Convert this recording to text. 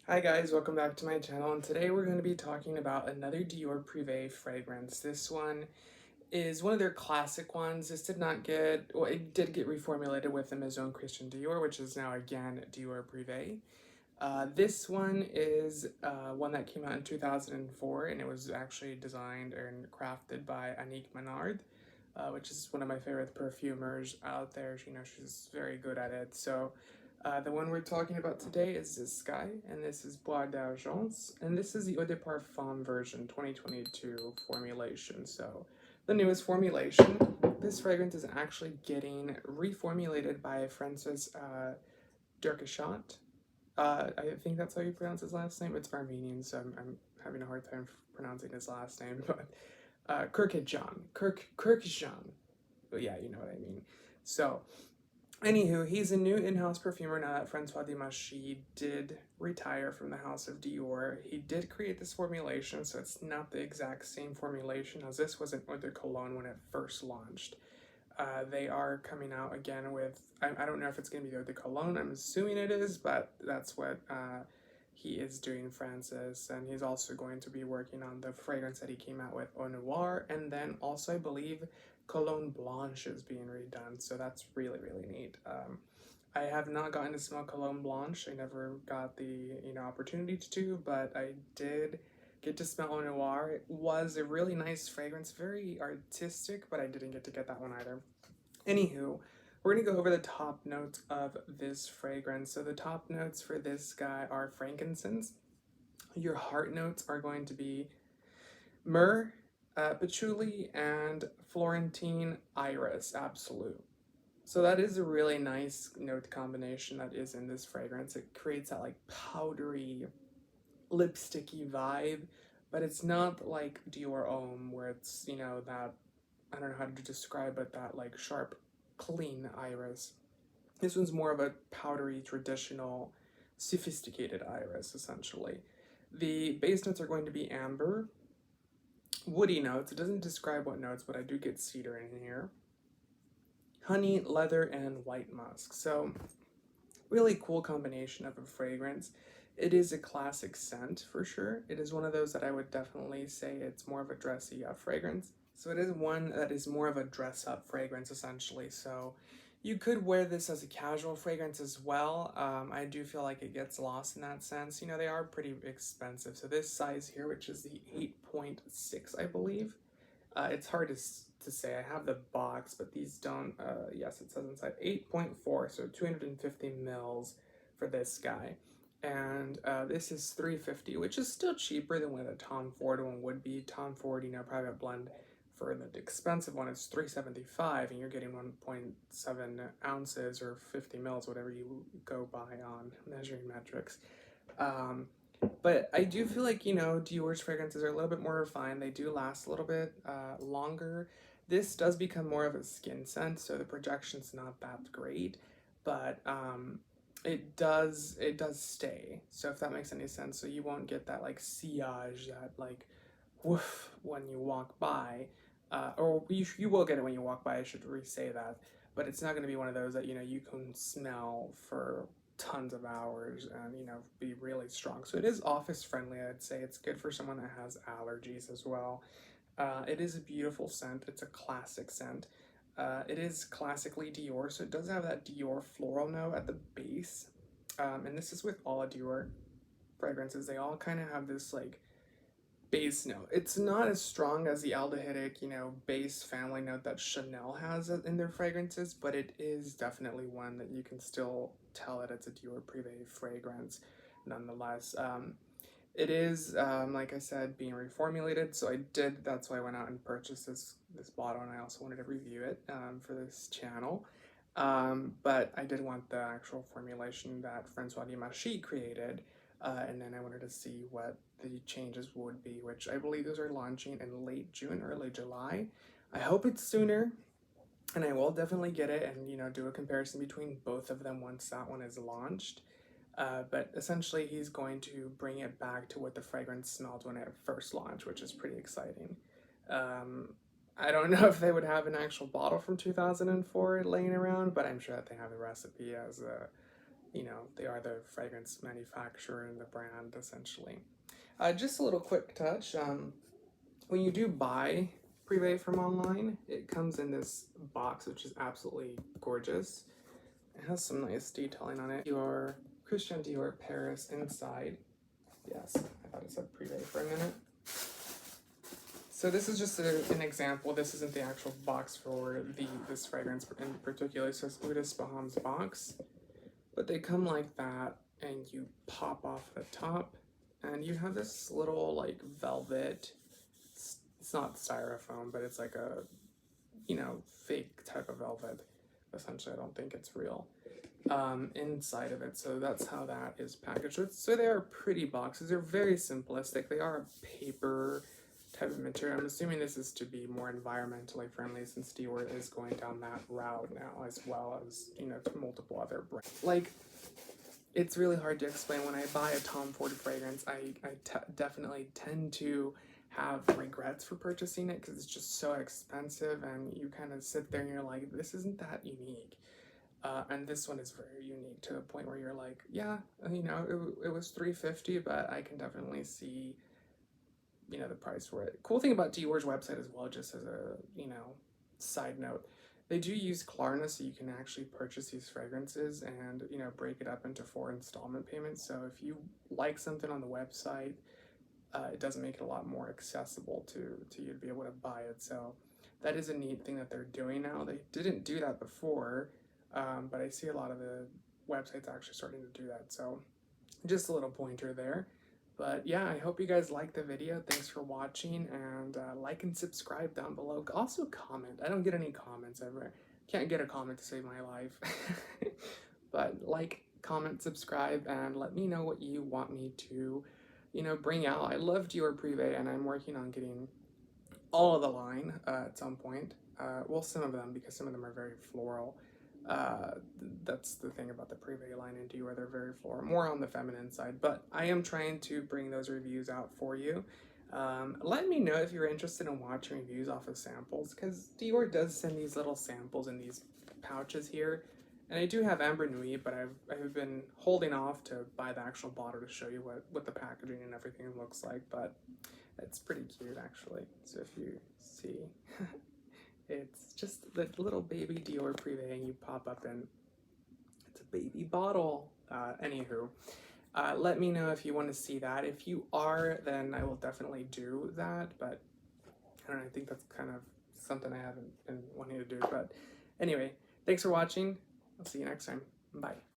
Hi guys, welcome back to my channel, and today we're going to be talking about another Dior Privé fragrance. This one is one of their classic ones. This did not get, well, it did get reformulated with the Maison Christian Dior, which is now again Dior Privé. This one is one that came out in 2004, and it was actually designed and crafted by Annick Menard, which is one of my favorite perfumers out there. She's very good at it. So the one we're talking about today is this guy, and this is Bois d'Argence, and this is the Eau de Parfum version 2022 formulation. So the newest formulation. This fragrance is actually getting reformulated by Francis Derkachat. I think that's how you pronounce his last name. It's Armenian, so I'm having a hard time pronouncing his last name. But Kirkjan. But yeah, you know what I mean. So, anywho, he's a new in-house perfumer now that Francois Demachy did retire from the house of Dior. He did create this formulation, so it's not the exact same formulation as this was an Eau de Cologne when it first launched. They are coming out again with, I don't know if it's going to be Eau de Cologne, I'm assuming it is, but that's what he is doing, Francis. And he's also going to be working on the fragrance that he came out with, Au Noir, and then also, I believe, Cologne Blanche is being redone, so that's really, really neat. I have not gotten to smell Cologne Blanche. I never got the opportunity to, but I did get to smell Au Noir. It was a really nice fragrance, very artistic, but I didn't get to get that one either. Anywho, we're going to go over the top notes of this fragrance. So the top notes for this guy are frankincense. Your heart notes are going to be myrrh, patchouli, and Florentine iris absolute. So that is a really nice note combination that is in this fragrance. It creates that like powdery, lipsticky vibe, but it's not like Dior Homme where it's, that, I don't know how to describe it, that like sharp, clean iris. This one's more of a powdery, traditional, sophisticated iris, essentially. The base notes are going to be amber, woody notes. It doesn't describe what notes, but I do get cedar in here. Honey, leather, and white musk. So, really cool combination of a fragrance. It is a classic scent for sure. It is one of those that I would definitely say it's more of a dressy up fragrance. So it is one that is more of a dress up fragrance essentially. So you could wear this as a casual fragrance as well. I do feel like it gets lost in that sense. They are pretty expensive. So this size here, which is the 8.6, I believe, it's hard to say. I have the box, but these don't, yes, it says inside 8.4, so 250 mils for this guy. And this is 350, which is still cheaper than what a Tom Ford one would be. Tom Ford, private blend for the expensive one is 375, and you're getting 1.7 ounces or 50 mils, whatever you go by on measuring metrics. But I do feel like, Dior's fragrances are a little bit more refined. They do last a little bit longer. This does become more of a skin scent, so the projection's not that great, but it does stay. So if that makes any sense, so you won't get that like sillage, that like woof when you walk by, or you will get it when you walk by. I should re-say that, but it's not going to be one of those that you can smell for tons of hours and be really strong. So it is office friendly. I'd say it's good for someone that has allergies as well. It is a beautiful scent. It's a classic scent. It is classically Dior, so it does have that Dior floral note at the base. And this is with all Dior fragrances. They all kind of have this like base note. It's not as strong as the aldehydic, base family note that Chanel has in their fragrances, but it is definitely one that you can still tell that it's a Dior Privé fragrance nonetheless. It is, like I said, being reformulated, so that's why I went out and purchased this bottle, and I also wanted to review it for this channel. But I did want the actual formulation that Francois Demachy created, and then I wanted to see what the changes would be, which I believe those are launching in late June, early July. I hope it's sooner, and I will definitely get it and do a comparison between both of them once that one is launched. But essentially, he's going to bring it back to what the fragrance smelled when it first launched, which is pretty exciting. Um, I don't know if they would have an actual bottle from 2004 laying around, but I'm sure that they have the recipe as you know, they are the fragrance manufacturer and the brand, essentially. Just a little quick touch. When you do buy Privé from online, it comes in this box, which is absolutely gorgeous. It has some nice detailing on it. Your Christian Dior Paris inside. Yes, I thought it said Privé for a minute. So this is just an example. This isn't the actual box for this fragrance in particular. So it's Udas Baham's box, but they come like that, and you pop off the top, and you have this little like velvet. It's not styrofoam, but it's like a, you know, fake type of velvet. Essentially, I don't think it's real. Inside of it, so that's how that is packaged. So they are pretty boxes. They're very simplistic. They are a paper type of material. I'm assuming this is to be more environmentally friendly, since Dior is going down that route now, as well as, you know, multiple other brands. Like, it's really hard to explain. When I buy a Tom Ford fragrance, I definitely tend to have regrets for purchasing it because it's just so expensive, and you kind of sit there and you're like, this isn't that unique. And this one is very unique to the point where you're like, yeah, you know, it was $350, but I can definitely see, you know, the price for it. Cool thing about Dior's website as well, just as a, you know, side note, they do use Klarna, so you can actually purchase these fragrances and, you know, break it up into 4 installment payments. So if you like something on the website, it does make it a lot more accessible to you to be able to buy it. So that is a neat thing that they're doing now. They didn't do that before. But I see a lot of the websites actually starting to do that. So just a little pointer there. But yeah, I hope you guys liked the video. Thanks for watching, and like and subscribe down below. Also comment. I don't get any comments ever. Can't get a comment to save my life. But like, comment, subscribe, and let me know what you want me to, you know, bring out. I love Dior Privé, and I'm working on getting all of the line at some point. Well, some of them, because some of them are very floral. That's the thing about the Privé line in Dior, they're very floral, more on the feminine side, but I am trying to bring those reviews out for you. Let me know if you're interested in watching reviews off of samples, because Dior does send these little samples in these pouches here, and I do have Amber Nuit, but I've been holding off to buy the actual bottle to show you what the packaging and everything looks like, but it's pretty cute actually. So if you see, it's just the little baby Dior Privé, and you pop up and it's a baby bottle. Anywho, let me know if you want to see that. If you are, then I will definitely do that, but I don't know, I think that's kind of something I haven't been wanting to do. But anyway, thanks for watching. I'll see you next time. Bye.